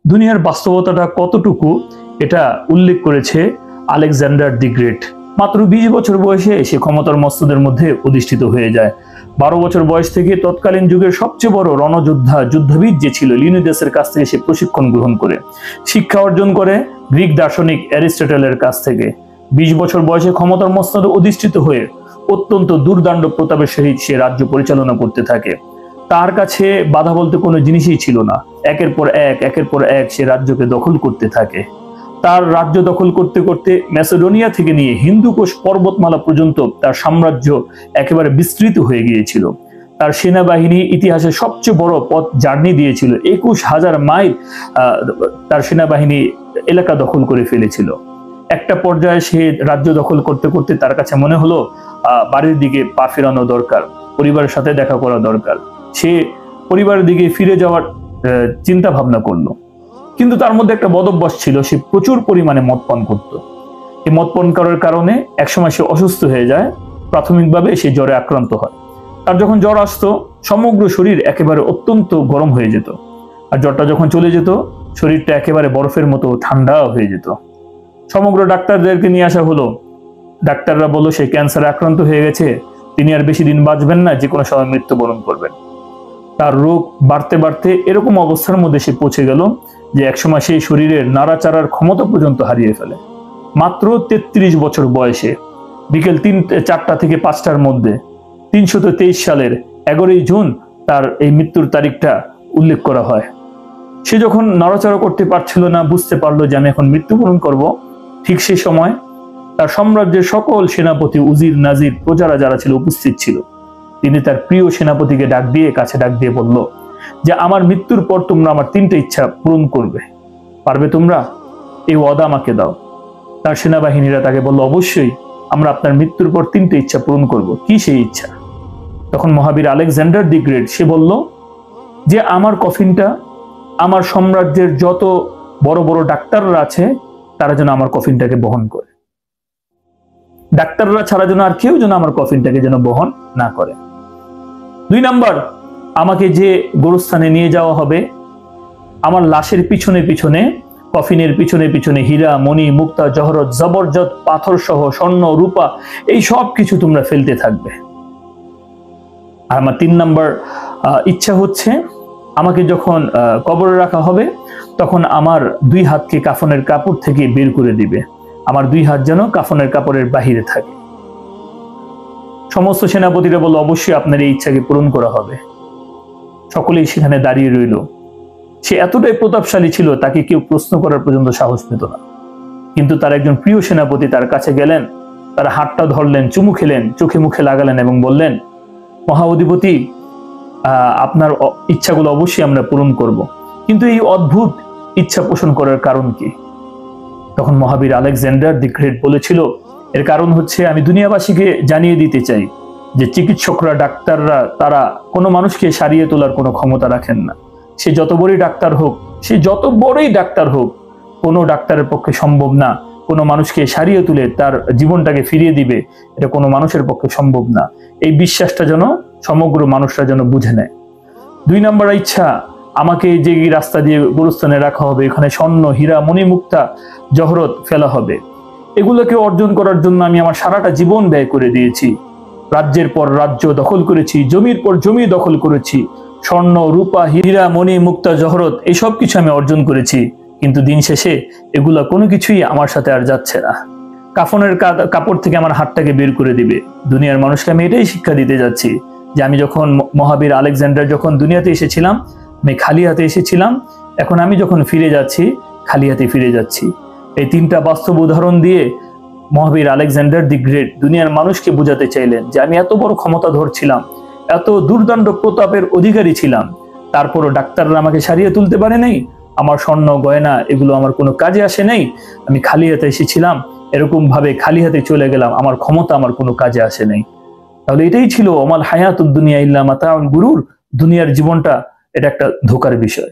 দুনিয়ার বাস্তবতাটা কতটুকু এটা উল্লেখ করেছে আলেকজান্ডার দি গ্রেট। মাত্র 20 বছর বয়সে সে ক্ষমতার মস্তদের মধ্যে অধিষ্ঠিত হয়ে যায়। 12 বছর বয়স থেকে তৎকালীন যুগের সবচেয়ে বড় যুদ্ধবিদ যে ছিল লিউনিদাসের কাছ থেকে সে প্রশিক্ষণ গ্রহণ করে শিক্ষা অর্জন করে গ্রিক দার্শনিক অ্যারিস্টটলের কাছ থেকে। 20 বছর বয়সে ক্ষমতার মস্তদে অধিষ্ঠিত হয়ে অত্যন্ত দুর্দান্ত প্রতাপের সহিত সে রাজ্য পরিচালনা করতে থাকে। তার কাছে বাধা বলতে কোনো জিনিসই ছিল না। একের পর এক সে রাজ্যকে দখল করতে থাকে। তার রাজ্য দখল করতে করতে ম্যাসেডোনিয়া থেকে নিয়ে হিন্দুকুশ পর্বতমালা পর্যন্ত তার সাম্রাজ্য একেবারে বিস্তৃত হয়ে গিয়েছিল। তার সেনাবাহিনী ইতিহাসে সবচেয়ে বড় পথ জার্নি দিয়েছিল। 21,000 মাইল তার সেনাবাহিনী এলাকা দখল করে ফেলেছিল। একটা পর্যায়ে সে রাজ্য দখল করতে করতে তার কাছে মনে হলো বাড়ির দিকে পা ফেরানো দরকার, পরিবারের সাথে দেখা করা দরকার। সে পরিবারের দিকে ফিরে যাওয়ার চিন্তা ভাবনা করলো। কিন্তু তার মধ্যে একটা বদভ্যাস ছিল, সে প্রচুর পরিমাণে মদ পান করত। এই মদ পান করার কারণে একসময় সে অসুস্থ হয়ে যায়। প্রাথমিকভাবে সে জ্বরে আক্রান্ত হয়। তার যখন জ্বর আসতো সমগ্র শরীর একেবারে অত্যন্ত গরম হয়ে যেত, আর জ্বরটা যখন চলে যেত শরীরটা একেবারে বরফের মতো ঠান্ডা হয়ে যেত। সমগ্র ডাক্তারদেরকে নিয়ে আসা হলো। ডাক্তাররা বলল সে ক্যান্সারে আক্রান্ত হয়ে গেছে, তিনি আর বেশি দিন বাঁচবেন না, যে কোনো সময় মৃত্যুবরণ করবেন। তার রোগ বাড়তে বাড়তে এরকম অবস্থার মধ্যে সে পৌঁছে গেল যে একসময় সেই শরীরের নাড়াচাড়ার ক্ষমতা পর্যন্ত হারিয়ে ফেলে। মাত্র 33 বছর বয়সে বিকেল 4টা থেকে 5টার মধ্যে 323 সালের 11ই জুন তার এই মৃত্যুর তারিখটা উল্লেখ করা হয়। সে যখন নড়াচড়া করতে পারছিল না, বুঝতে পারলো যে আমি এখন মৃত্যুবরণ করব, ঠিক সেই সময় তার সাম্রাজ্যের সকল সেনাপতি, উজির, নাজির, প্রজারা যারা ছিল উপস্থিত ছিল। তিনি তার প্রিয় সেনাপতিকে কাছে ডাক দিয়ে বলল যে আমার মৃত্যুর পর তোমরা আমার 3টে ইচ্ছা পূরণ করবে, পারবে তোমরা? এই ওয়াদা আমাকে দাও। তার সেনাবাহিনীরা তাকে বলল অবশ্যই, আমরা আপনার মৃত্যুর পর 3টে ইচ্ছা পূরণ করব। কি সেই ইচ্ছা? তখন মহাবীর আলেকজান্ডার দি গ্রেট সে বলল যে আমার কফিনটা আমার সাম্রাজ্যের যত বড় বড় ডাক্তাররা আছে তারা যেন আমার কফিনটাকে বহন করে। ডাক্তাররা ছাড়া যেন আর কেউ যেন আমার কফিনটাকে যেন বহন না করে। 2 নাম্বার, আমাকে যে গোরস্থানে নিয়ে যাওয়া হবে আমার লাশের পিছনে পিছনে, কফিনের পিছনে পিছনে হীরা, মণি, মুক্তা, জহরত, জবরদস্ত পাথর সহ স্বর্ণ, রূপা এই সব কিছু তোমরা ফেলতে থাকবে। আর আমার 3 নাম্বার ইচ্ছা হচ্ছে আমাকে যখন কবরে রাখা হবে তখন আমার 2 হাতকে কাফনের কাপড় থেকে বের করে দিবে, আমার 2 হাত যেন কাফনের কাপড়ের বাহিরে থাকে। সমস্ত সেনাপতিরা বলল অবশ্যই আপনার এই ইচ্ছাকে পূরণ করা হবে। সকলেই সেখানে দাঁড়িয়ে রইল। সে এতটাই প্রতাপশালী ছিল তাকে কেউ প্রশ্ন করার পর্যন্ত সাহস পেত না। কিন্তু তার একজন প্রিয় সেনাপতি তার কাছে গেলেন, তার হাতটা ধরলেন, চুমু খেলেন, চোখে মুখে লাগালেন এবং বললেন মহাঅধিপতি, আপনার ইচ্ছাগুলো অবশ্যই আমরা পূরণ করব, কিন্তু এই অদ্ভুত ইচ্ছা পোষণ করার কারণ কি? তখন মহাবীর আলেকজান্ডার দি গ্রেট বলেছিল এর কারণ হচ্ছে আমি দুনিয়াবাসীকে জানিয়ে দিতে চাই যে চিকিৎসকরা, ডাক্তাররা তারা কোনো মানুষকে সারিয়ে তোলার কোনো ক্ষমতা রাখেন না। সে যত বড়ই ডাক্তার হোক, কোনো ডাক্তারের পক্ষে সম্ভব না কোনো মানুষকে সারিয়ে তুলে তার জীবনটাকে ফিরিয়ে দিবে, এটা কোনো মানুষের পক্ষে সম্ভব না। এই বিশ্বাসটা যেন সমগ্র মানুষরা যেন বুঝে নেয়। 2 নাম্বার ইচ্ছা, আমাকে যে রাস্তা দিয়ে গোরস্থানে রাখা হবে এখানে স্বর্ণ, হীরা, মণি, মুক্তা, জহরত ফেলা হবে। এগুলোকে অর্জন করার জন্য আমি আমার সারাটা জীবন ব্যয় করে দিয়েছি। রাজ্যের পর রাজ্য দখল করেছি, জমির পর জমি দখল করেছি, স্বর্ণ, রূপা, হীরা, মণি, মুক্তা, জহরত এইসব কিছু আমি অর্জন করেছি, কিন্তু দিন শেষে এগুলা কোনো কিছুই আমার সাথে আর যাচ্ছে না। কাফনের কাপড় থেকে আমার হাতটাকে বের করে দিবে। দুনিয়ার মানুষকে আমি এটাই শিক্ষা দিতে যাচ্ছি যে আমি যখন মহাবীর আলেকজান্ডার যখন দুনিয়াতে এসেছিলাম আমি খালি হাতে এসেছিলাম, এখন আমি যখন ফিরে যাচ্ছি খালি হাতে ফিরে যাচ্ছি। এই 3টা বাস্তব উদাহরণ দিয়ে মহাবীর আলেকজান্ডার দি গ্রেট দুনিয়ার মানুষকে বোঝাতে চাইলেন যে আমি এত বড় ক্ষমতাধর ছিলাম, এত দুর্দান্ত প্রতাপের অধিকারী ছিলাম, তারপরও ডাক্তাররা আমাকে সারিয়ে তুলতে পারে নাই। আমার স্বর্ণ গয়না এগুলো আমার কোনো কাজে আসে নাই। আমি খালি হাতে এসেছিলাম, এরকম ভাবে খালি হাতে চলে গেলাম, আমার ক্ষমতা আমার কোনো কাজে আসে নাই। তাহলে এটাই ছিল ওমাল হায়াতুদ দুনিয়া ইল্লা মাতাউল গুরুর, দুনিয়ার জীবনটা এটা একটা ধোঁকার বিষয়।